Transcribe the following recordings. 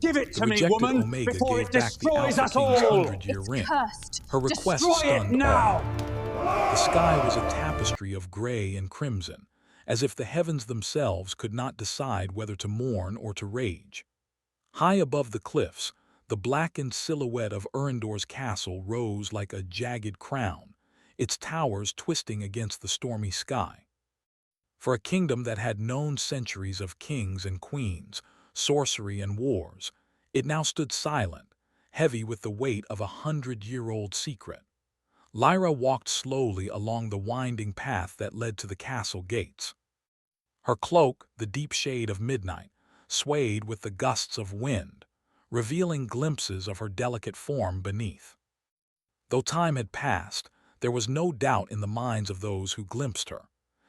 Give it The to me, rejected woman, Omega before gave it back the destroys Alpha us King's all! 100-year It's ring. cursed. Her request Destroy it stunned now! all. The sky was a tapestry of gray and crimson, as if the heavens themselves could not decide whether to mourn or to rage. High above the cliffs, the blackened silhouette of Erendor's castle rose like a jagged crown, its towers twisting against the stormy sky. For a kingdom that had known centuries of kings and queens, sorcery and wars, it now stood silent, heavy with the weight of a 100-year-old secret. Lyra walked slowly along the winding path that led to the castle gates. Her cloak, the deep shade of midnight, swayed with the gusts of wind, revealing glimpses of her delicate form beneath. Though time had passed, there was no doubt in the minds of those who glimpsed her.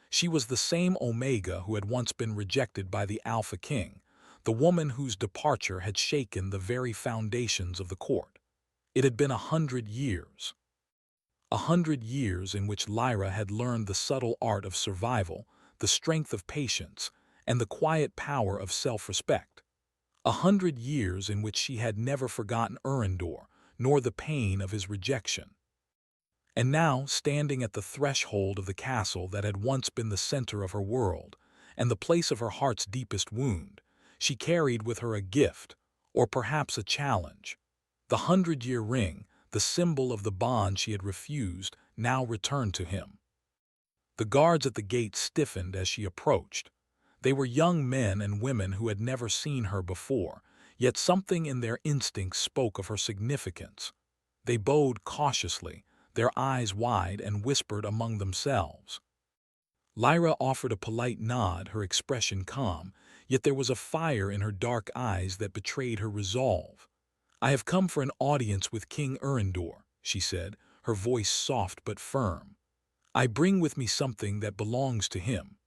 She was the same Omega who had once been rejected by the Alpha King, the woman whose departure had shaken the very foundations of the court. It had been 100 years. 100 years in which Lyra had learned the subtle art of survival, the strength of patience, and the quiet power of self-respect. 100 years in which she had never forgotten Erendor, nor the pain of his rejection. And now, standing at the threshold of the castle that had once been the center of her world, and the place of her heart's deepest wound, she carried with her a gift, or perhaps a challenge. The 100-year ring, the symbol of the bond she had refused, now returned to him. The guards at the gate stiffened as she approached. They were young men and women who had never seen her before, yet something in their instincts spoke of her significance. They bowed cautiously, their eyes wide, and whispered among themselves. Lyra offered a polite nod, her expression calm, yet there was a fire in her dark eyes that betrayed her resolve. "I have come for an audience with King Erendor," she said, her voice soft but firm. "I bring with me something that belongs to him."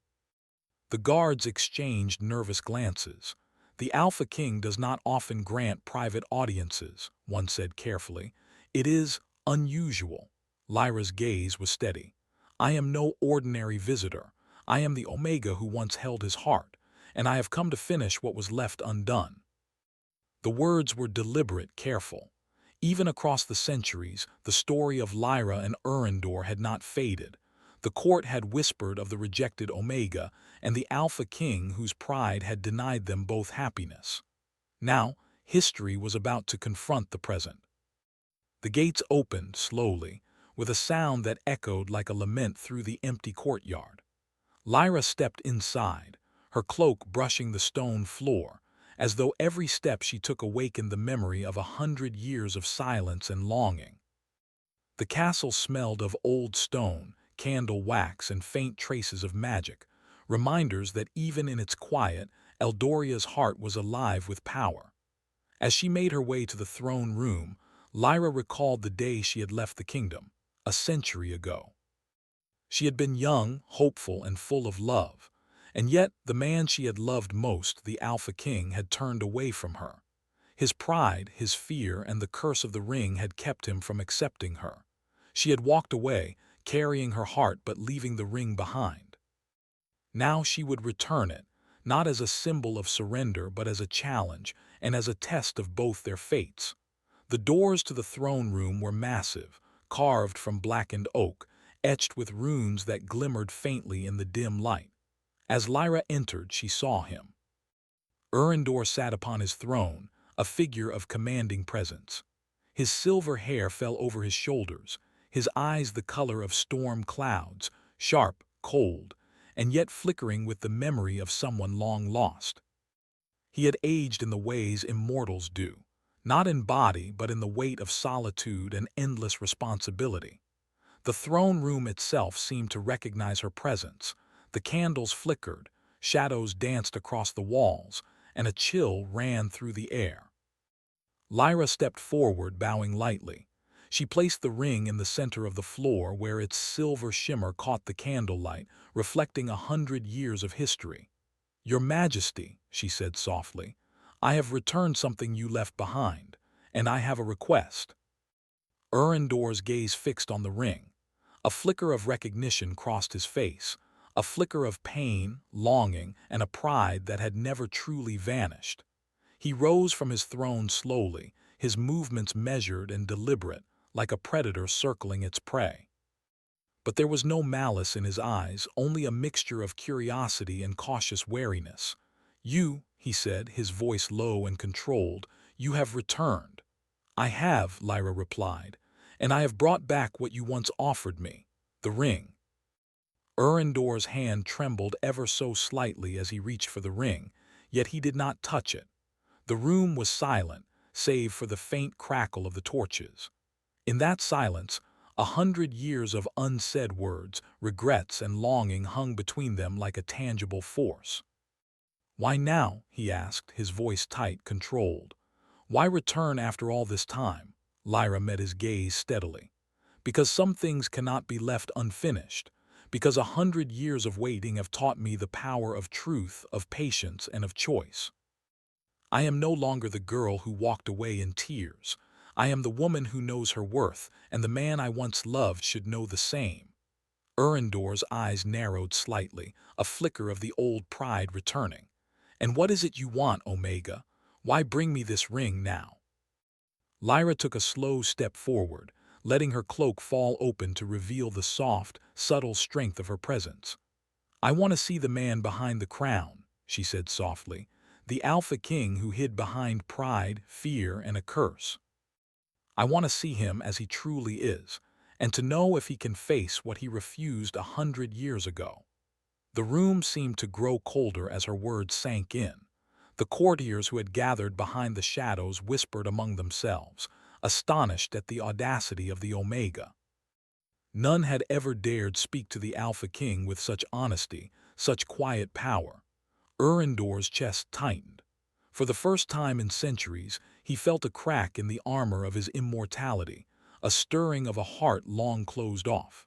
The guards exchanged nervous glances. "The Alpha King does not often grant private audiences," one said carefully. "It is unusual." Lyra's gaze was steady. "I am no ordinary visitor. I am the Omega who once held his heart, and I have come to finish what was left undone." The words were deliberate, careful. Even across the centuries, the story of Lyra and Erendor had not faded. The court had whispered of the rejected Omega and the Alpha King whose pride had denied them both happiness. Now, history was about to confront the present. The gates opened slowly, with a sound that echoed like a lament through the empty courtyard. Lyra stepped inside, her cloak brushing the stone floor, as though every step she took awakened the memory of 100 years of silence and longing. The castle smelled of old stone, candle wax, and faint traces of magic, reminders that even in its quiet, Eldoria's heart was alive with power. As she made her way to the throne room, Lyra recalled the day she had left the kingdom, a century ago. She had been young, hopeful, and full of love, and yet the man she had loved most, the Alpha King, had turned away from her. His pride, his fear, and the curse of the ring had kept him from accepting her. She had walked away, carrying her heart but leaving the ring behind. Now she would return it, not as a symbol of surrender but as a challenge and as a test of both their fates. The doors to the throne room were massive, carved from blackened oak, etched with runes that glimmered faintly in the dim light. As Lyra entered, she saw him. Erendor sat upon his throne, a figure of commanding presence. His silver hair fell over his shoulders, his eyes the color of storm clouds, sharp, cold, and yet flickering with the memory of someone long lost. He had aged in the ways immortals do, not in body but in the weight of solitude and endless responsibility. The throne room itself seemed to recognize her presence. The candles flickered, shadows danced across the walls, and a chill ran through the air. Lyra stepped forward, bowing lightly. She placed the ring in the center of the floor where its silver shimmer caught the candlelight, reflecting 100 years of history. "Your Majesty," she said softly, "I have returned something you left behind, and I have a request." Erendor's gaze fixed on the ring. A flicker of recognition crossed his face, a flicker of pain, longing, and a pride that had never truly vanished. He rose from his throne slowly, his movements measured and deliberate, like a predator circling its prey. But there was no malice in his eyes, only a mixture of curiosity and cautious wariness. "You," he said, his voice low and controlled, "you have returned." "I have," Lyra replied, "and I have brought back what you once offered me, the ring." Erendor's hand trembled ever so slightly as he reached for the ring, yet he did not touch it. The room was silent, save for the faint crackle of the torches. In that silence, 100 years of unsaid words, regrets, and longing hung between them like a tangible force. "Why now?" he asked, his voice tight, controlled. "Why return after all this time?" Lyra met his gaze steadily. "Because some things cannot be left unfinished. Because 100 years of waiting have taught me the power of truth, of patience, and of choice. I am no longer the girl who walked away in tears. I am the woman who knows her worth, and the man I once loved should know the same." Erendor's eyes narrowed slightly, a flicker of the old pride returning. "And what is it you want, Omega? Why bring me this ring now?" Lyra took a slow step forward, letting her cloak fall open to reveal the soft, subtle strength of her presence. "I want to see the man behind the crown," she said softly, "the Alpha King who hid behind pride, fear, and a curse. I want to see him as he truly is, and to know if he can face what he refused 100 years ago." The room seemed to grow colder as her words sank in. The courtiers who had gathered behind the shadows whispered among themselves, astonished at the audacity of the Omega. None had ever dared speak to the Alpha King with such honesty, such quiet power. Erendor's chest tightened. For the first time in centuries, he felt a crack in the armor of his immortality, a stirring of a heart long closed off.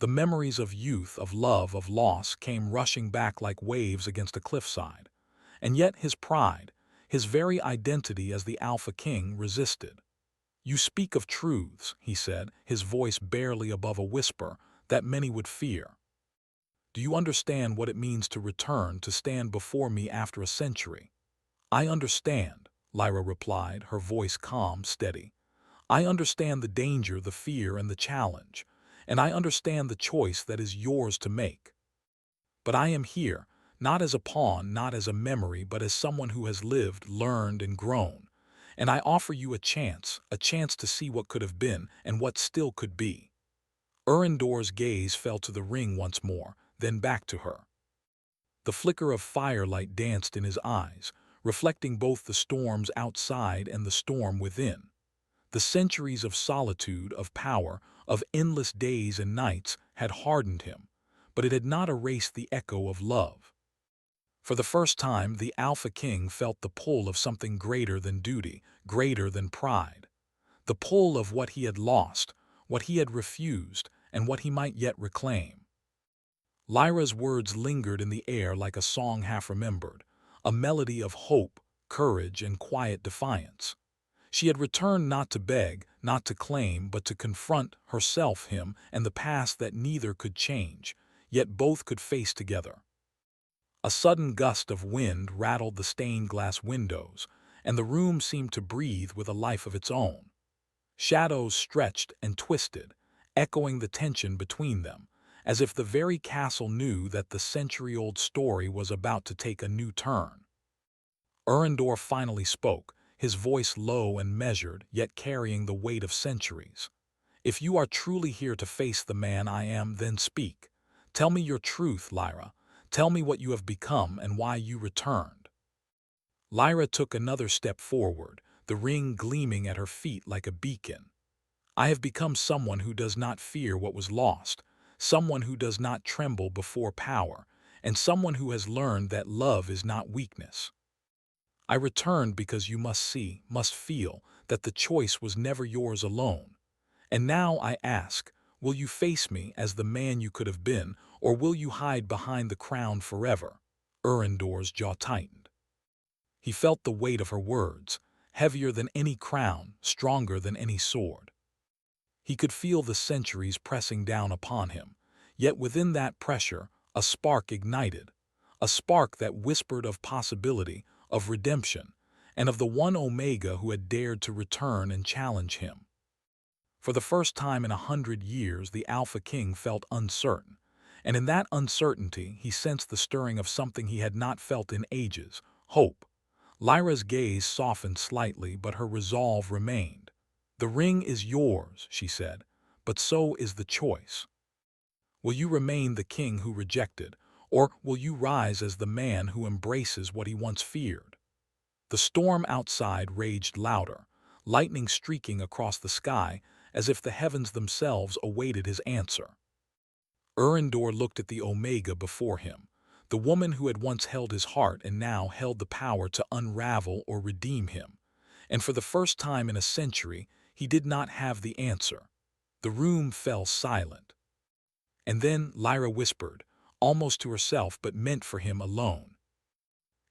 The memories of youth, of love, of loss came rushing back like waves against a cliffside. And yet his pride, his very identity as the Alpha King, resisted. "You speak of truths," he said, his voice barely above a whisper, "that many would fear. Do you understand what it means to return, to stand before me after a century?" "I understand," Lyra replied, her voice calm, steady. "I understand the danger, the fear, and the challenge, and I understand the choice that is yours to make. But I am here, not as a pawn, not as a memory, but as someone who has lived, learned, and grown. And I offer you a chance to see what could have been and what still could be." Erendor's gaze fell to the ring once more, then back to her. The flicker of firelight danced in his eyes, reflecting both the storms outside and the storm within. The centuries of solitude, of power, of endless days and nights had hardened him, but it had not erased the echo of love. For the first time, the Alpha King felt the pull of something greater than duty, greater than pride. The pull of what he had lost, what he had refused, and what he might yet reclaim. Lyra's words lingered in the air like a song half remembered, a melody of hope, courage, and quiet defiance. She had returned not to beg, not to claim, but to confront herself, him, and the past that neither could change, yet both could face together. A sudden gust of wind rattled the stained-glass windows, and the room seemed to breathe with a life of its own. Shadows stretched and twisted, echoing the tension between them, as if the very castle knew that the century-old story was about to take a new turn. Erendor finally spoke, his voice low and measured, yet carrying the weight of centuries. "If you are truly here to face the man I am, then speak. Tell me your truth, Lyra. Tell me what you have become and why you returned." Lyra took another step forward, the ring gleaming at her feet like a beacon. "I have become someone who does not fear what was lost, someone who does not tremble before power, and someone who has learned that love is not weakness. I returned because you must see, must feel, that the choice was never yours alone. And now I ask, will you face me as the man you could have been, or will you hide behind the crown forever?" Erendor's jaw tightened. He felt the weight of her words, heavier than any crown, stronger than any sword. He could feel the centuries pressing down upon him, yet within that pressure a spark ignited, a spark that whispered of possibility, of redemption, and of the one Omega who had dared to return and challenge him. For the first time in 100 years, the Alpha King felt uncertain, and in that uncertainty he sensed the stirring of something he had not felt in ages: hope. Lyra's gaze softened slightly, but her resolve remained. "The ring is yours," she said, "but so is the choice. Will you remain the king who rejected, or will you rise as the man who embraces what he once feared?" The storm outside raged louder, lightning streaking across the sky as if the heavens themselves awaited his answer. Erendor looked at the Omega before him, the woman who had once held his heart and now held the power to unravel or redeem him. And for the first time in a century, he did not have the answer. The room fell silent. And then Lyra whispered, almost to herself but meant for him alone.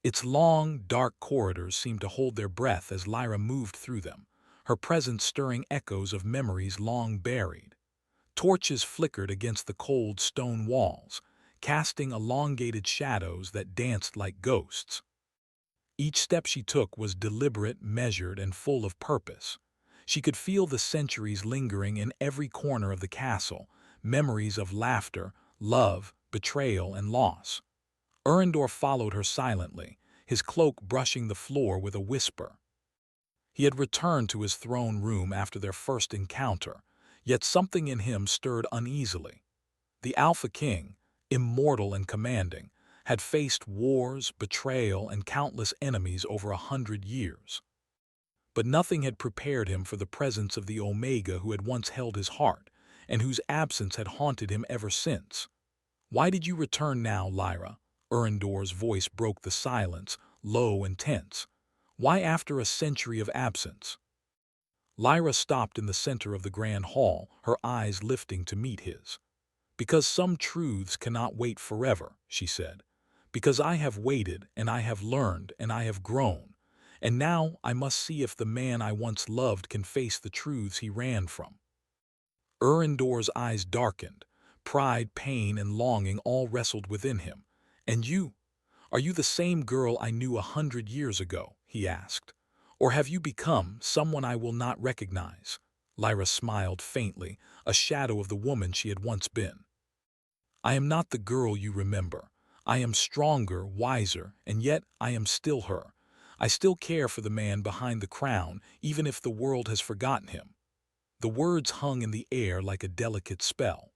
Its long, dark corridors seemed to hold their breath as Lyra moved through them, her presence stirring echoes of memories long buried. Torches flickered against the cold stone walls, casting elongated shadows that danced like ghosts. Each step she took was deliberate, measured, and full of purpose. She could feel the centuries lingering in every corner of the castle, memories of laughter, love, betrayal, and loss. Erendor followed her silently, his cloak brushing the floor with a whisper. He had returned to his throne room after their first encounter, yet something in him stirred uneasily. The Alpha King, immortal and commanding, had faced wars, betrayal, and countless enemies over 100 years. But nothing had prepared him for the presence of the Omega who had once held his heart, and whose absence had haunted him ever since. "Why did you return now, Lyra?" Erendor's voice broke the silence, low and tense. "Why after a century of absence?" Lyra stopped in the center of the grand hall, her eyes lifting to meet his. "Because some truths cannot wait forever," she said. "Because I have waited, and I have learned, and I have grown. And now I must see if the man I once loved can face the truths he ran from." Erendor's eyes darkened. Pride, pain, and longing all wrestled within him. "And you? Are you the same girl I knew 100 years ago?" he asked. "Or have you become someone I will not recognize?" Lyra smiled faintly, a shadow of the woman she had once been. "I am not the girl you remember. I am stronger, wiser, and yet I am still her. I still care for the man behind the crown, even if the world has forgotten him." The words hung in the air like a delicate spell.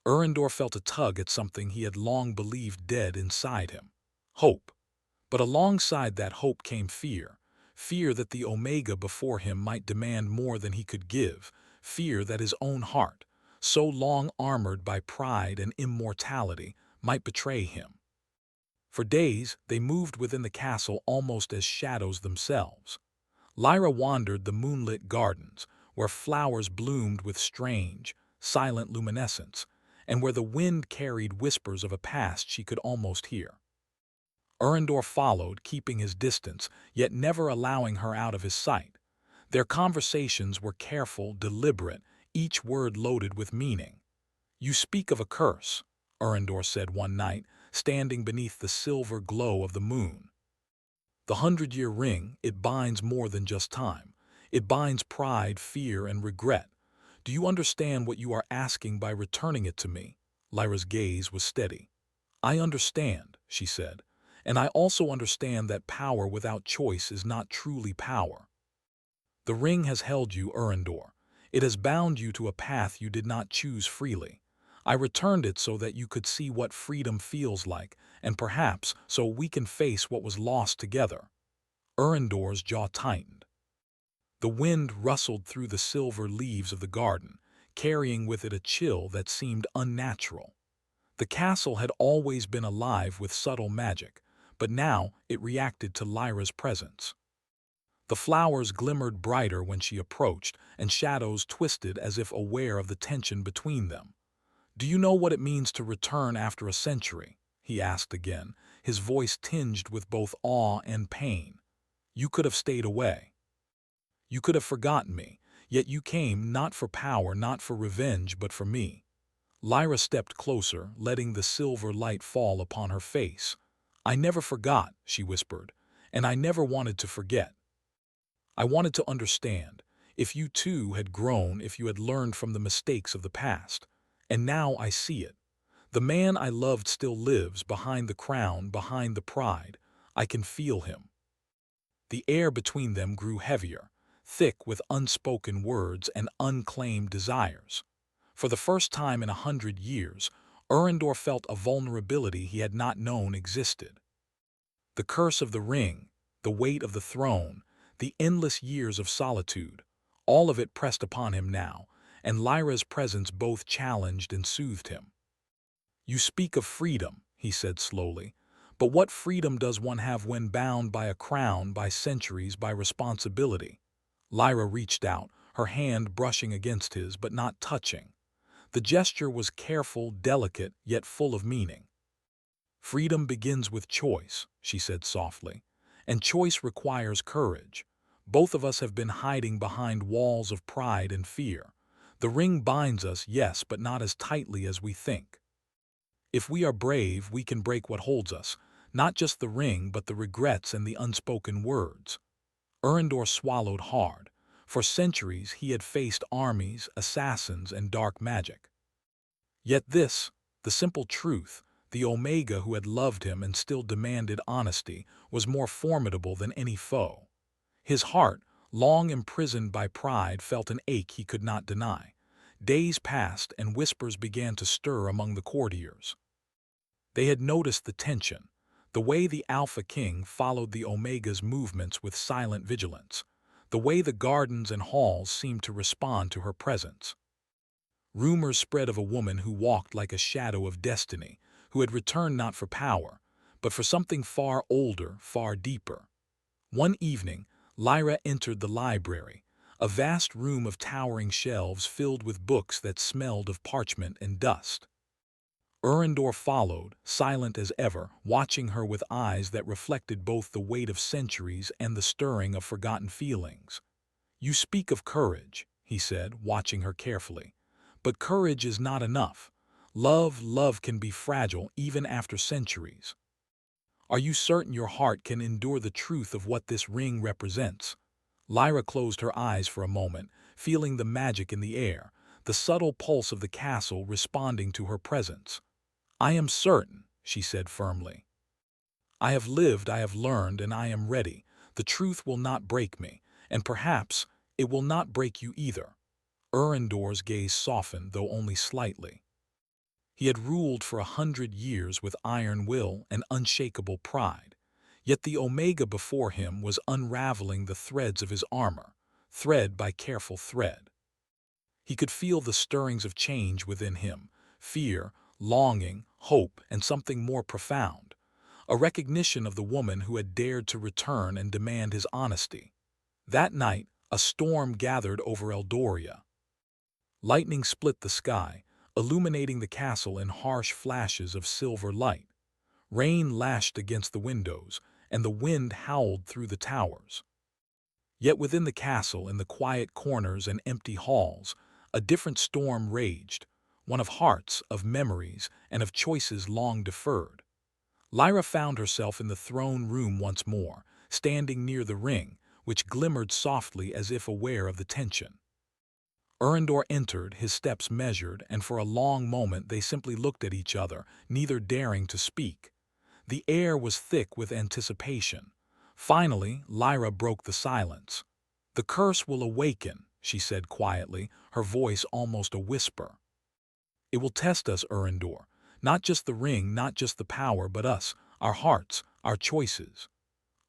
Erendor felt a tug at something he had long believed dead inside him: hope. But alongside that hope came fear. Fear that the Omega before him might demand more than he could give. Fear that his own heart, so long armored by pride and immortality, might betray him. For days they moved within the castle almost as shadows themselves. Lyra wandered the moonlit gardens, where flowers bloomed with strange, silent luminescence, and where the wind carried whispers of a past she could almost hear. Erendor followed, keeping his distance, yet never allowing her out of his sight. Their conversations were careful, deliberate, each word loaded with meaning. "You speak of a curse," Erendor said one night, standing beneath the silver glow of the moon. "The 100-year ring, it binds more than just time. It binds pride, fear, and regret. Do you understand what you are asking by returning it to me?" Lyra's gaze was steady. "I understand," she said, "and I also understand that power without choice is not truly power. The ring has held you, Erendor. It has bound you to a path you did not choose freely. I returned it so that you could see what freedom feels like, and perhaps so we can face what was lost together." Erendor's jaw tightened. The wind rustled through the silver leaves of the garden, carrying with it a chill that seemed unnatural. The castle had always been alive with subtle magic, but now it reacted to Lyra's presence. The flowers glimmered brighter when she approached, and shadows twisted as if aware of the tension between them. "Do you know what it means to return after a century?" he asked again, his voice tinged with both awe and pain. "You could have stayed away. You could have forgotten me, yet you came not for power, not for revenge, but for me." Lyra stepped closer, letting the silver light fall upon her face. "I never forgot," she whispered, and I never wanted to forget. I wanted to understand, if you too had grown, if you had learned from the mistakes of the past. And now I see it. The man I loved still lives behind the crown, behind the pride. I can feel him. The air between them grew heavier, thick with unspoken words and unclaimed desires. For the first time in 100 years, Erendor felt a vulnerability he had not known existed. The curse of the ring, the weight of the throne, the endless years of solitude, all of it pressed upon him now, and Lyra's presence both challenged and soothed him. "You speak of freedom," he said slowly, "but what freedom does one have when bound by a crown, by centuries, by responsibility?" Lyra reached out, her hand brushing against his but not touching. The gesture was careful, delicate, yet full of meaning. "Freedom begins with choice," she said softly, "and choice requires courage. Both of us have been hiding behind walls of pride and fear. The ring binds us, yes, but not as tightly as we think. If we are brave, we can break what holds us, not just the ring, but the regrets and the unspoken words." Erendor swallowed hard. For centuries he had faced armies, assassins, and dark magic. Yet this, the simple truth, the Omega who had loved him and still demanded honesty, was more formidable than any foe. His heart, long imprisoned by pride, felt an ache he could not deny. Days passed and whispers began to stir among the courtiers. They had noticed the tension, the way the Alpha King followed the Omega's movements with silent vigilance, the way the gardens and halls seemed to respond to her presence. Rumors spread of a woman who walked like a shadow of destiny, who had returned not for power, but for something far older, far deeper. One evening, Lyra entered the library, a vast room of towering shelves filled with books that smelled of parchment and dust. Erendor followed, silent as ever, watching her with eyes that reflected both the weight of centuries and the stirring of forgotten feelings. "You speak of courage," he said, watching her carefully. "But courage is not enough. Love can be fragile even after centuries. Are you certain your heart can endure the truth of what this ring represents?" Lyra closed her eyes for a moment, feeling the magic in the air, the subtle pulse of the castle responding to her presence. "I am certain," she said firmly. "I have lived, I have learned, and I am ready. The truth will not break me, and perhaps it will not break you either." Erendor's gaze softened, though only slightly. He had ruled for 100 years with iron will and unshakable pride, yet the Omega before him was unraveling the threads of his armor, thread by careful thread. He could feel the stirrings of change within him, fear, longing, hope, and something more profound, a recognition of the woman who had dared to return and demand his honesty. That night, a storm gathered over Eldoria. Lightning split the sky, illuminating the castle in harsh flashes of silver light. Rain lashed against the windows, and the wind howled through the towers. Yet within the castle, in the quiet corners and empty halls, a different storm raged, one of hearts, of memories, and of choices long deferred. Lyra found herself in the throne room once more, standing near the ring, which glimmered softly as if aware of the tension. Erendor entered, his steps measured, and for a long moment they simply looked at each other, neither daring to speak. The air was thick with anticipation. Finally, Lyra broke the silence. "The curse will awaken," she said quietly, her voice almost a whisper. "It will test us, Erendor. Not just the ring, not just the power, but us, our hearts, our choices."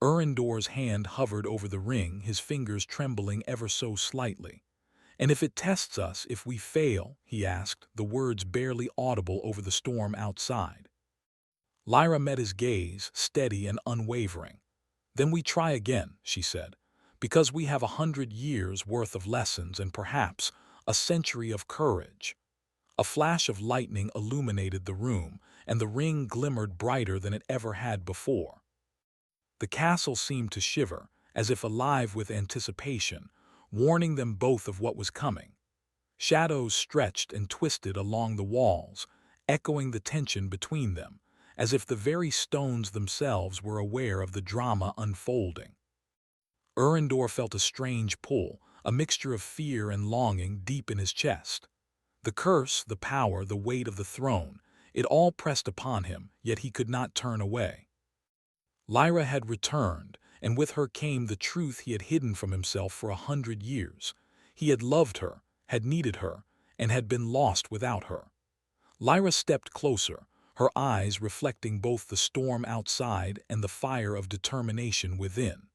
Erendor's hand hovered over the ring, his fingers trembling ever so slightly. "And if it tests us, if we fail?" he asked, the words barely audible over the storm outside. Lyra met his gaze, steady and unwavering. "Then we try again," she said, "because we have 100 years worth of lessons and perhaps a century of courage." A flash of lightning illuminated the room, and the ring glimmered brighter than it ever had before. The castle seemed to shiver, as if alive with anticipation, warning them both of what was coming. Shadows stretched and twisted along the walls, echoing the tension between them, as if the very stones themselves were aware of the drama unfolding. Erendor felt a strange pull, a mixture of fear and longing deep in his chest. The curse, the power, the weight of the throne, it all pressed upon him, yet he could not turn away. Lyra had returned, and with her came the truth he had hidden from himself for 100 years. He had loved her, had needed her, and had been lost without her. Lyra stepped closer, her eyes reflecting both the storm outside and the fire of determination within.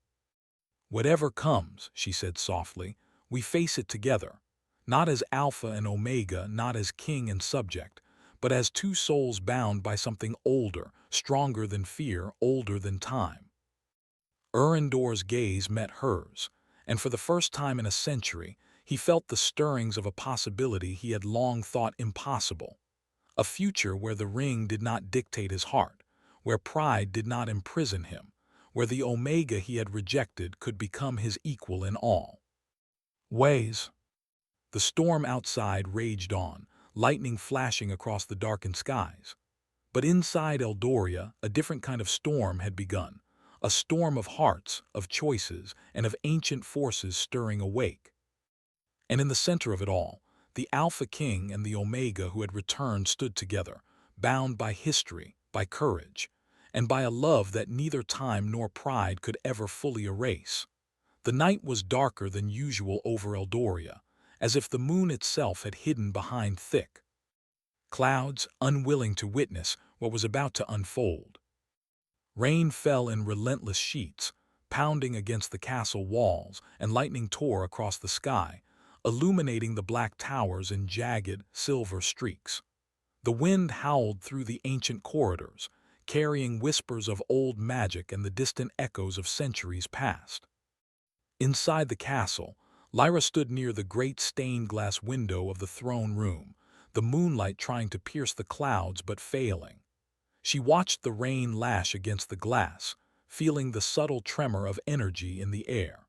"Whatever comes," she said softly, "we face it together, not as Alpha and Omega, not as king and subject, but as two souls bound by something older, stronger than fear, older than time." Erendor's gaze met hers, and for the first time in a century, he felt the stirrings of a possibility he had long thought impossible. A future where the ring did not dictate his heart, where pride did not imprison him, where the Omega he had rejected could become his equal in all ways. The storm outside raged on, lightning flashing across the darkened skies. But inside Eldoria, a different kind of storm had begun, a storm of hearts, of choices, and of ancient forces stirring awake. And in the center of it all, the Alpha King and the Omega who had returned stood together, bound by history, by courage, and by a love that neither time nor pride could ever fully erase. The night was darker than usual over Eldoria, as if the moon itself had hidden behind thick clouds, unwilling to witness what was about to unfold. Rain fell in relentless sheets, pounding against the castle walls, and lightning tore across the sky, illuminating the black towers in jagged, silver streaks. The wind howled through the ancient corridors, carrying whispers of old magic and the distant echoes of centuries past. Inside the castle, Lyra stood near the great stained-glass window of the throne room, the moonlight trying to pierce the clouds but failing. She watched the rain lash against the glass, feeling the subtle tremor of energy in the air.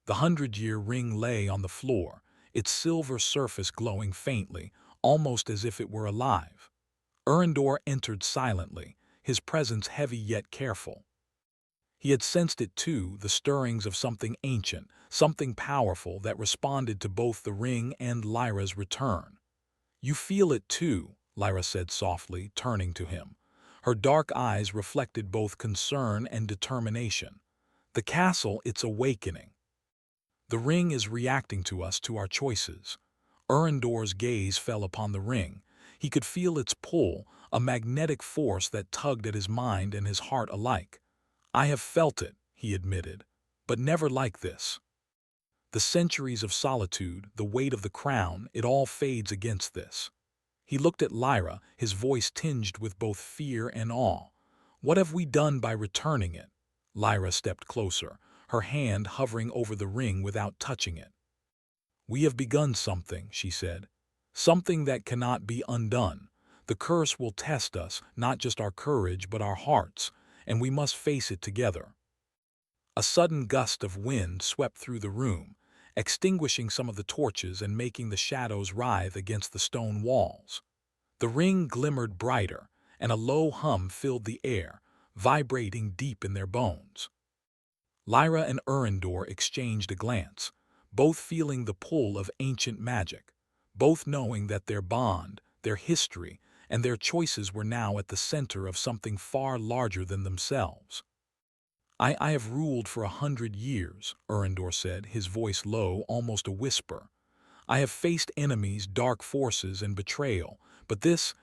The 100-year ring lay on the floor, its silver surface glowing faintly, almost as if it were alive. Erendor entered silently, his presence heavy yet careful. He had sensed it too, the stirrings of something ancient, something powerful that responded to both the ring and Lyra's return. "You feel it too," Lyra said softly, turning to him. Her dark eyes reflected both concern and determination. "The castle, it's awakening. The ring is reacting to us, to our choices." Erendor's gaze fell upon the ring. He could feel its pull, a magnetic force that tugged at his mind and his heart alike. "I have felt it," he admitted, "but never like this. The centuries of solitude, the weight of the crown, it all fades against this." He looked at Lyra, his voice tinged with both fear and awe. "What have we done by returning it?" Lyra stepped closer, her hand hovering over the ring without touching it. "We have begun something," she said. "Something that cannot be undone. The curse will test us, not just our courage but our hearts, and we must face it together." A sudden gust of wind swept through the room, extinguishing some of the torches and making the shadows writhe against the stone walls. The ring glimmered brighter, and a low hum filled the air, vibrating deep in their bones. Lyra and Erendor exchanged a glance, both feeling the pull of ancient magic, both knowing that their bond, their history, and their choices were now at the center of something far larger than themselves. I have ruled for 100 years," Erendor said, his voice low, almost a whisper. "I have faced enemies, dark forces, and betrayal, but this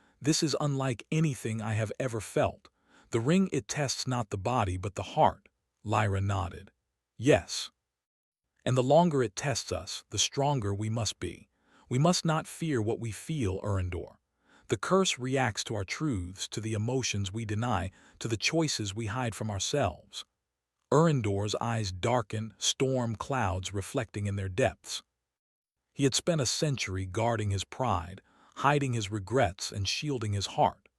is unlike anything I have ever felt. The ring, it tests not the body but the heart." Lyra nodded. "Yes. And the longer it tests us, the stronger we must be. We must not fear what we feel, Erendor. The curse reacts to our truths, to the emotions we deny, to the choices we hide from ourselves." Erendor's eyes darkened, storm clouds reflecting in their depths. He had spent a century guarding his pride, hiding his regrets and shielding his heart.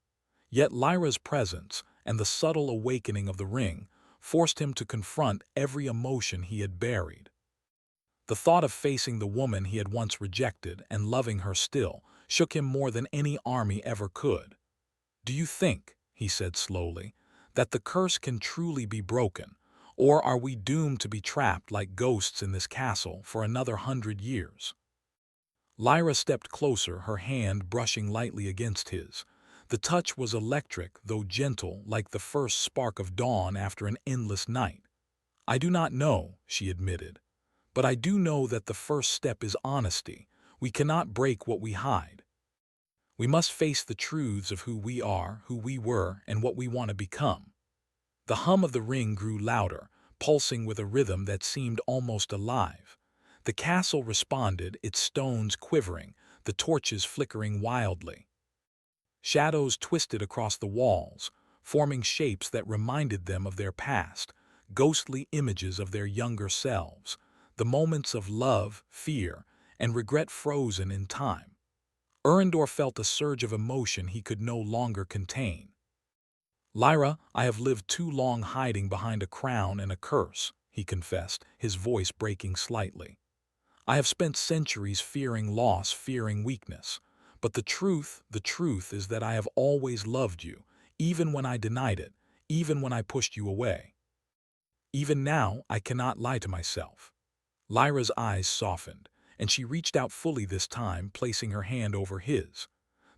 Yet Lyra's presence and the subtle awakening of the ring forced him to confront every emotion he had buried. The thought of facing the woman he had once rejected and loving her still shook him more than any army ever could. "Do you think," he said slowly, that the curse can truly be broken, or are we doomed to be trapped like ghosts in this castle for another 100 years? Lyra stepped closer, her hand brushing lightly against his. The touch was electric, though gentle, like the first spark of dawn after an endless night. I do not know, she admitted, but I do know that the first step is honesty. We cannot break what we hide. We must face the truths of who we are, who we were, and what we want to become. The hum of the ring grew louder, pulsing with a rhythm that seemed almost alive. The castle responded, its stones quivering, the torches flickering wildly. Shadows twisted across the walls, forming shapes that reminded them of their past, ghostly images of their younger selves, the moments of love, fear, and regret frozen in time. Erendor felt a surge of emotion he could no longer contain. Lyra, I have lived too long hiding behind a crown and a curse, he confessed, his voice breaking slightly. I have spent centuries fearing loss, fearing weakness. But the truth is that I have always loved you, even when I denied it, even when I pushed you away. Even now, I cannot lie to myself. Lyra's eyes softened, and she reached out fully this time, placing her hand over his.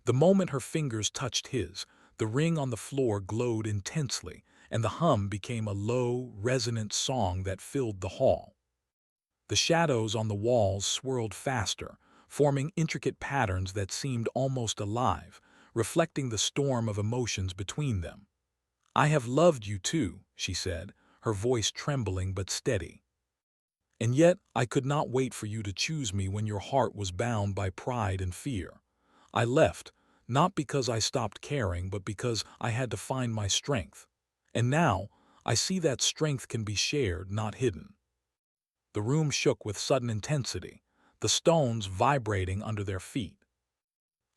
The moment her fingers touched his, the ring on the floor glowed intensely, and the hum became a low, resonant song that filled the hall. The shadows on the walls swirled faster, forming intricate patterns that seemed almost alive, reflecting the storm of emotions between them. I have loved you too, she said, her voice trembling but steady. And yet I could not wait for you to choose me when your heart was bound by pride and fear. I left, not because I stopped caring, but because I had to find my strength. And now, I see that strength can be shared, not hidden. The room shook with sudden intensity, the stones vibrating under their feet.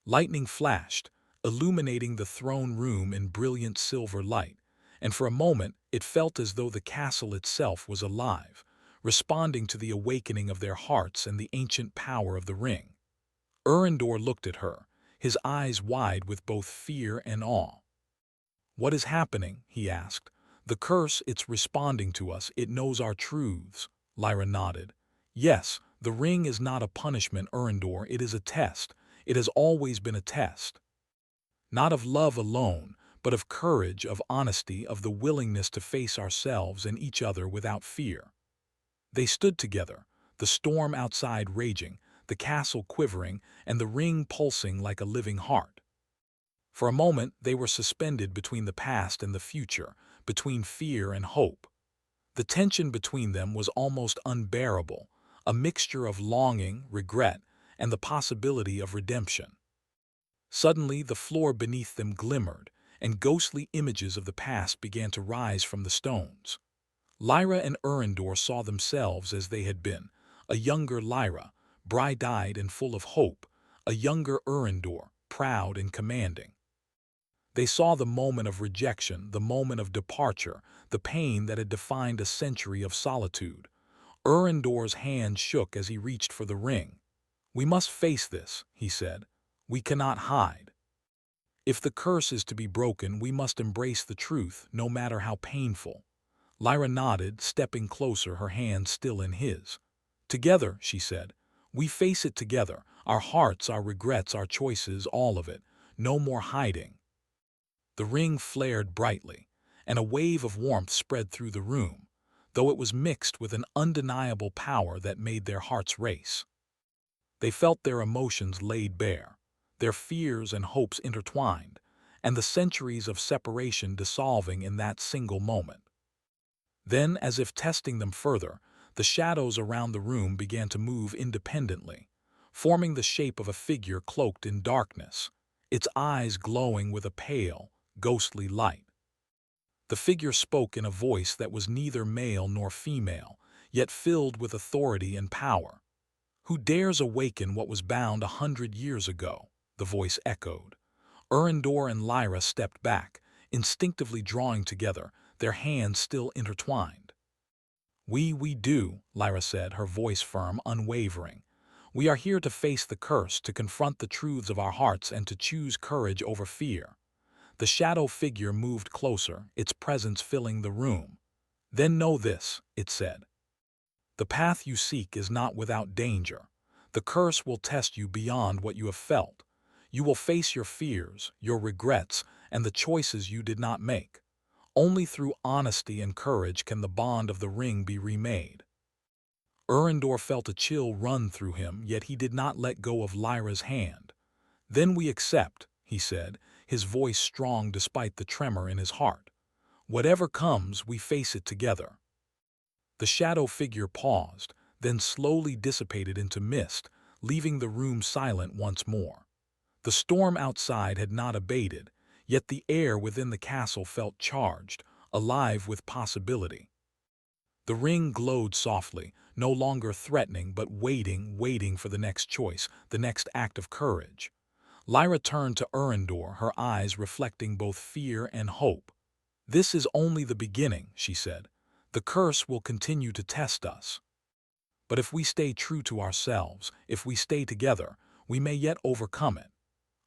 Lightning flashed, illuminating the throne room in brilliant silver light, and for a moment it felt as though the castle itself was alive, responding to the awakening of their hearts and the ancient power of the ring. Erendor looked at her, his eyes wide with both fear and awe. What is happening? He asked. The curse, it's responding to us, it knows our truths. Lyra nodded. Yes, the ring is not a punishment, Erendor, it is a test. It has always been a test. Not of love alone, but of courage, of honesty, of the willingness to face ourselves and each other without fear. They stood together, the storm outside raging, the castle quivering, and the ring pulsing like a living heart. For a moment, they were suspended between the past and the future, between fear and hope. The tension between them was almost unbearable, a mixture of longing, regret, and the possibility of redemption. Suddenly, the floor beneath them glimmered, and ghostly images of the past began to rise from the stones. Lyra and Erendor saw themselves as they had been, a younger Lyra, bright-eyed and full of hope, a younger Erendor, proud and commanding. They saw the moment of rejection, the moment of departure, the pain that had defined a century of solitude. Erendor's hand shook as he reached for the ring. We must face this, he said. We cannot hide. If the curse is to be broken, we must embrace the truth, no matter how painful. Lyra nodded, stepping closer, her hand still in his. Together, she said. We face it together, our hearts, our regrets, our choices, all of it. No more hiding. The ring flared brightly, and a wave of warmth spread through the room, though it was mixed with an undeniable power that made their hearts race. They felt their emotions laid bare, their fears and hopes intertwined, and the centuries of separation dissolving in that single moment. Then, as if testing them further, the shadows around the room began to move independently, forming the shape of a figure cloaked in darkness, its eyes glowing with a pale, ghostly light. The figure spoke in a voice that was neither male nor female, yet filled with authority and power. Who dares awaken what was bound 100 years ago? The voice echoed. Erendor and Lyra stepped back, instinctively drawing together, their hands still intertwined. We do, Lyra said, her voice firm, unwavering. We are here to face the curse, to confront the truths of our hearts, and to choose courage over fear. The shadow figure moved closer, its presence filling the room. "Then know this," it said. "The path you seek is not without danger. The curse will test you beyond what you have felt. You will face your fears, your regrets, and the choices you did not make. Only through honesty and courage can the bond of the ring be remade." Erendor felt a chill run through him, yet he did not let go of Lyra's hand. "Then we accept," he said, his voice strong despite the tremor in his heart. "Whatever comes, we face it together." The shadow figure paused, then slowly dissipated into mist, leaving the room silent once more. The storm outside had not abated, yet the air within the castle felt charged, alive with possibility. The ring glowed softly, no longer threatening but waiting for the next choice, the next act of courage. Lyra turned to Erendor, her eyes reflecting both fear and hope. "This is only the beginning," she said. "The curse will continue to test us. But if we stay true to ourselves, if we stay together, we may yet overcome it."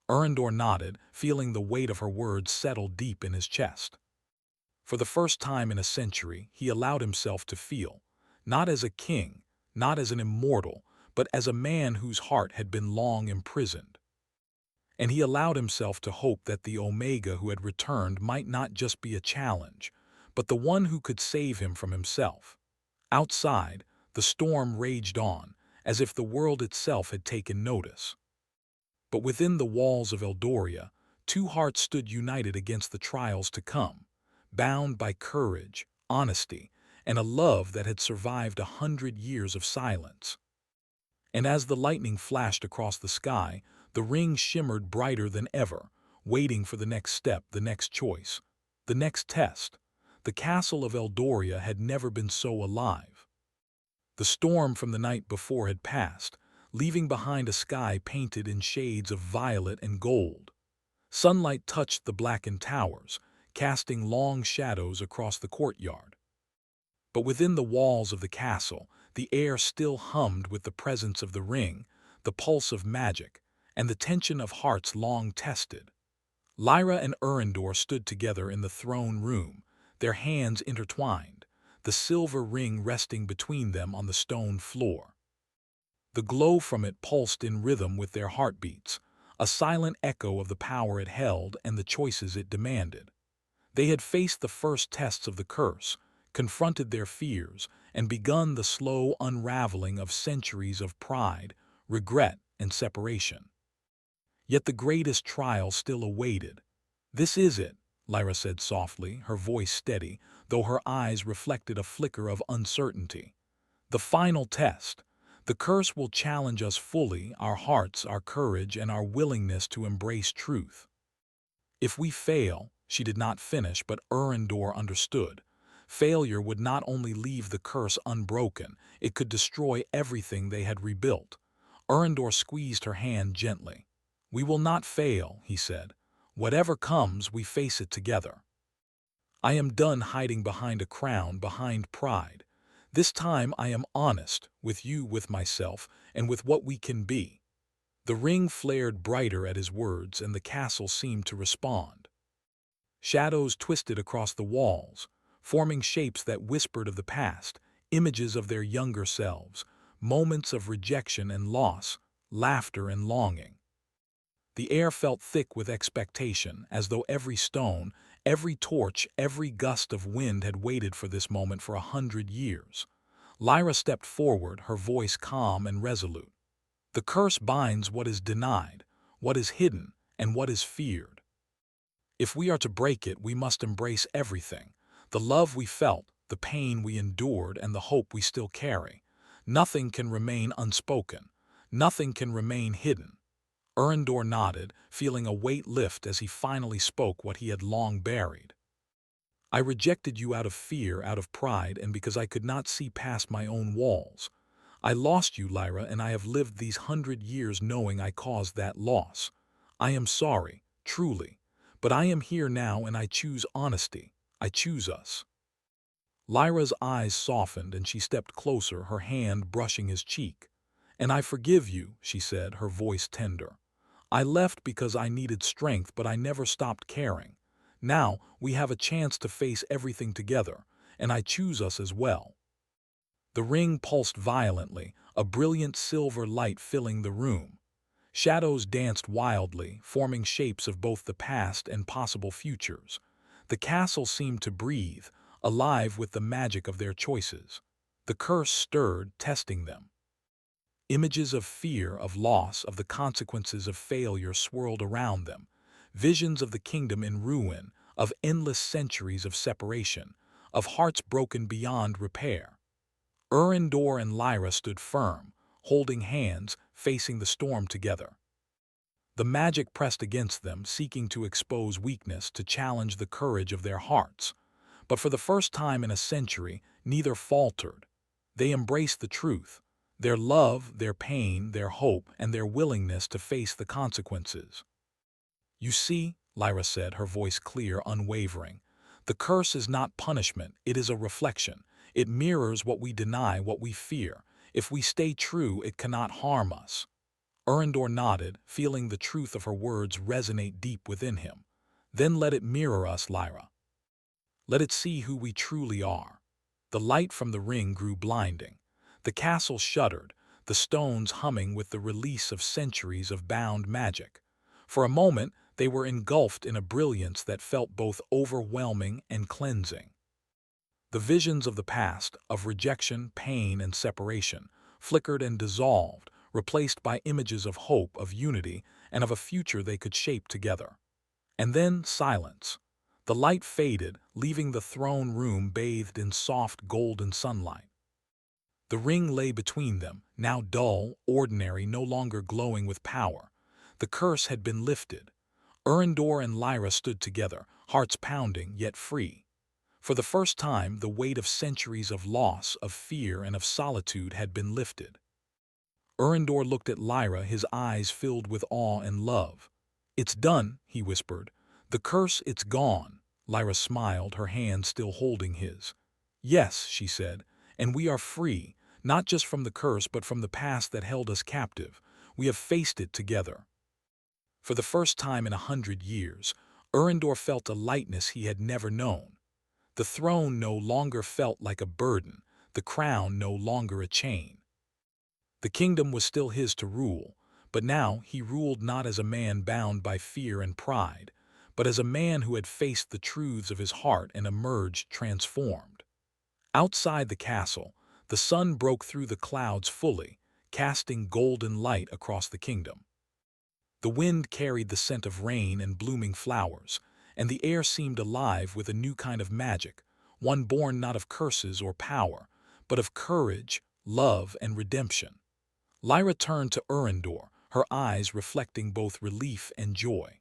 Erendor nodded, feeling the weight of her words settle deep in his chest. For the first time in a century, he allowed himself to feel, not as a king, not as an immortal, but as a man whose heart had been long imprisoned. And he allowed himself to hope that the Omega who had returned might not just be a challenge, but the one who could save him from himself. Outside, the storm raged on, as if the world itself had taken notice. But within the walls of Eldoria, two hearts stood united against the trials to come, bound by courage, honesty, and a love that had survived 100 years of silence. And as the lightning flashed across the sky, the ring shimmered brighter than ever, waiting for the next step, the next choice, the next test. The castle of Eldoria had never been so alive. The storm from the night before had passed, leaving behind a sky painted in shades of violet and gold. Sunlight touched the blackened towers, casting long shadows across the courtyard. But within the walls of the castle, the air still hummed with the presence of the ring, the pulse of magic, and the tension of hearts long tested. Lyra and Erendor stood together in the throne room, their hands intertwined, the silver ring resting between them on the stone floor. The glow from it pulsed in rhythm with their heartbeats, a silent echo of the power it held and the choices it demanded. They had faced the first tests of the curse, confronted their fears, and begun the slow unraveling of centuries of pride, regret, and separation. Yet the greatest trial still awaited. "This is it," Lyra said softly, her voice steady, though her eyes reflected a flicker of uncertainty. "The final test. The curse will challenge us fully, our hearts, our courage, and our willingness to embrace truth. If we fail," she did not finish, but Erendor understood. Failure would not only leave the curse unbroken, it could destroy everything they had rebuilt. Erendor squeezed her hand gently. "We will not fail," he said. "Whatever comes, we face it together. I am done hiding behind a crown, behind pride. This time I am honest, with you, with myself, and with what we can be." The ring flared brighter at his words, and the castle seemed to respond. Shadows twisted across the walls, forming shapes that whispered of the past, images of their younger selves, moments of rejection and loss, laughter and longing. The air felt thick with expectation, as though every stone, every torch, every gust of wind had waited for this moment for 100 years. Lyra stepped forward, her voice calm and resolute. "The curse binds what is denied, what is hidden, and what is feared. If we are to break it, we must embrace everything, the love we felt, the pain we endured, and the hope we still carry. Nothing can remain unspoken. Nothing can remain hidden." Erendor nodded, feeling a weight lift as he finally spoke what he had long buried. "I rejected you out of fear, out of pride, and because I could not see past my own walls. I lost you, Lyra, and I have lived these 100 years knowing I caused that loss. I am sorry, truly. But I am here now and I choose honesty. I choose us." Lyra's eyes softened and she stepped closer, her hand brushing his cheek. "And I forgive you," she said, her voice tender. "I left because I needed strength, but I never stopped caring. Now we have a chance to face everything together, and I choose us as well." The ring pulsed violently, a brilliant silver light filling the room. Shadows danced wildly, forming shapes of both the past and possible futures. The castle seemed to breathe, alive with the magic of their choices. The curse stirred, testing them. Images of fear, of loss, of the consequences of failure swirled around them. Visions of the kingdom in ruin, of endless centuries of separation, of hearts broken beyond repair. Erendor and Lyra stood firm, holding hands, facing the storm together. The magic pressed against them, seeking to expose weakness, to challenge the courage of their hearts. But for the first time in a century, neither faltered. They embraced the truth, their love, their pain, their hope, and their willingness to face the consequences. "You see," Lyra said, her voice clear, unwavering, "the curse is not punishment, it is a reflection. It mirrors what we deny, what we fear. If we stay true, it cannot harm us." Erendor nodded, feeling the truth of her words resonate deep within him. "Then let it mirror us, Lyra. Let it see who we truly are." The light from the ring grew blinding. The castle shuddered, the stones humming with the release of centuries of bound magic. For a moment, they were engulfed in a brilliance that felt both overwhelming and cleansing. The visions of the past, of rejection, pain, and separation, flickered and dissolved, replaced by images of hope, of unity, and of a future they could shape together. And then silence. The light faded, leaving the throne room bathed in soft golden sunlight. The ring lay between them, now dull, ordinary, no longer glowing with power. The curse had been lifted. Erendor and Lyra stood together, hearts pounding, yet free. For the first time, the weight of centuries of loss, of fear, and of solitude had been lifted. Erendor looked at Lyra, his eyes filled with awe and love. "It's done," he whispered. "The curse, it's gone." Lyra smiled, her hand still holding his. "Yes," she said, "and we are free, not just from the curse but from the past that held us captive. We have faced it together." For the first time in 100 years, Erendor felt a lightness he had never known. The throne no longer felt like a burden, the crown no longer a chain. The kingdom was still his to rule, but now he ruled not as a man bound by fear and pride, but as a man who had faced the truths of his heart and emerged transformed. Outside the castle, the sun broke through the clouds fully, casting golden light across the kingdom. The wind carried the scent of rain and blooming flowers, and the air seemed alive with a new kind of magic, one born not of curses or power, but of courage, love, and redemption. Lyra turned to Erendor, her eyes reflecting both relief and joy.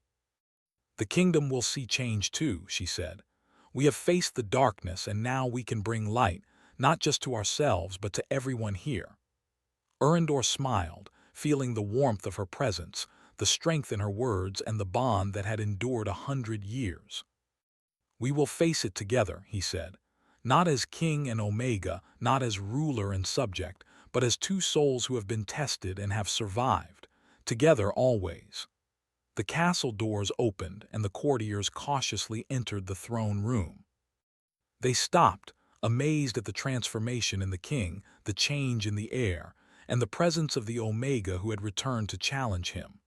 "The kingdom will see change too," she said. "We have faced the darkness, and now we can bring light, not just to ourselves but to everyone here." Erendor smiled, feeling the warmth of her presence, the strength in her words, and the bond that had endured 100 years. "We will face it together," he said, "not as king and Omega, not as ruler and subject, but as two souls who have been tested and have survived, together always." The castle doors opened, and the courtiers cautiously entered the throne room. They stopped, amazed at the transformation in the king, the change in the air, and the presence of the Omega who had returned to challenge him.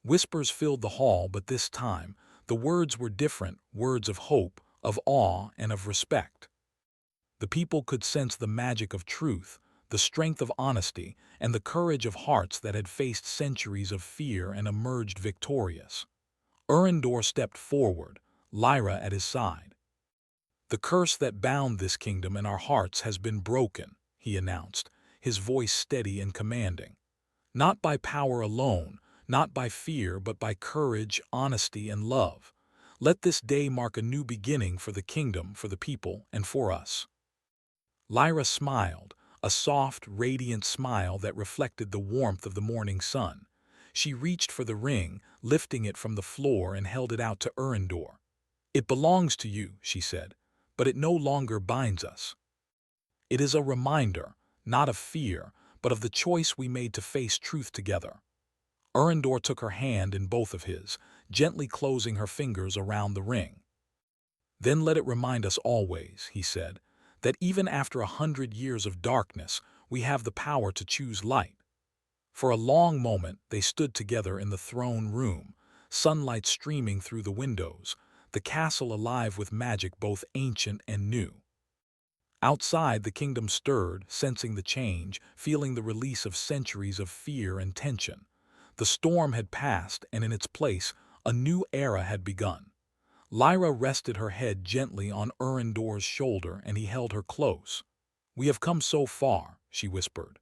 Whispers filled the hall, but this time, the words were different, words of hope, of awe, and of respect. The people could sense the magic of truth, the strength of honesty, and the courage of hearts that had faced centuries of fear and emerged victorious. Erendor stepped forward, Lyra at his side. "The curse that bound this kingdom and our hearts has been broken," he announced, his voice steady and commanding. "Not by power alone, not by fear, but by courage, honesty, and love. Let this day mark a new beginning for the kingdom, for the people, and for us." Lyra smiled, a soft, radiant smile that reflected the warmth of the morning sun. She reached for the ring, lifting it from the floor, and held it out to Erendor. "It belongs to you," she said, "but it no longer binds us. It is a reminder, not of fear, but of the choice we made to face truth together." Erendor took her hand in both of his, gently closing her fingers around the ring. Then let it remind us always, he said, that even after 100 years of darkness, we have the power to choose light. For a long moment they stood together in the throne room, sunlight streaming through the windows, the castle alive with magic both ancient and new. Outside, the kingdom stirred, sensing the change, feeling the release of centuries of fear and tension. The storm had passed, and in its place, a new era had begun. Lyra rested her head gently on Erendor's shoulder, and he held her close. "We have come so far," she whispered.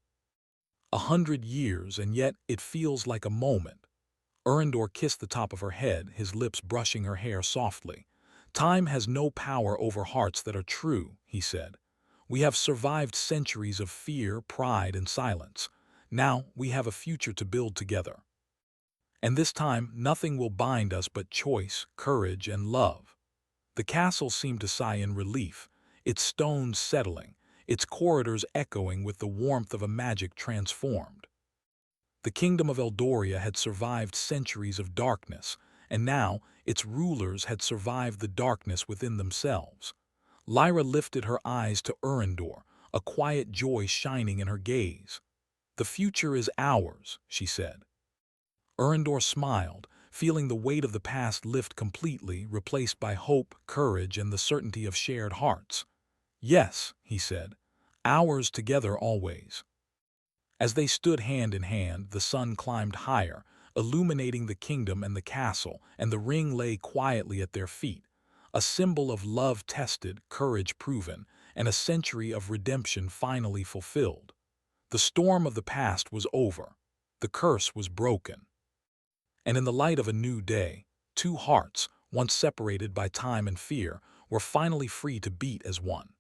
100 years, and yet it feels like a moment. Erendor kissed the top of her head, his lips brushing her hair softly. "Time has no power over hearts that are true," he said. "We have survived centuries of fear, pride, and silence. Now we have a future to build together. And this time, nothing will bind us but choice, courage, and love." The castle seemed to sigh in relief, its stones settling, its corridors echoing with the warmth of a magic transformed. The kingdom of Eldoria had survived centuries of darkness, and now its rulers had survived the darkness within themselves. Lyra lifted her eyes to Erendor, a quiet joy shining in her gaze. "The future is ours," she said. Erendor smiled, feeling the weight of the past lift completely, replaced by hope, courage, and the certainty of shared hearts. "Yes," he said, "ours together always." As they stood hand in hand, the sun climbed higher, illuminating the kingdom and the castle, and the ring lay quietly at their feet, a symbol of love tested, courage proven, and a century of redemption finally fulfilled. The storm of the past was over. The curse was broken. And in the light of a new day, two hearts, once separated by time and fear, were finally free to beat as one.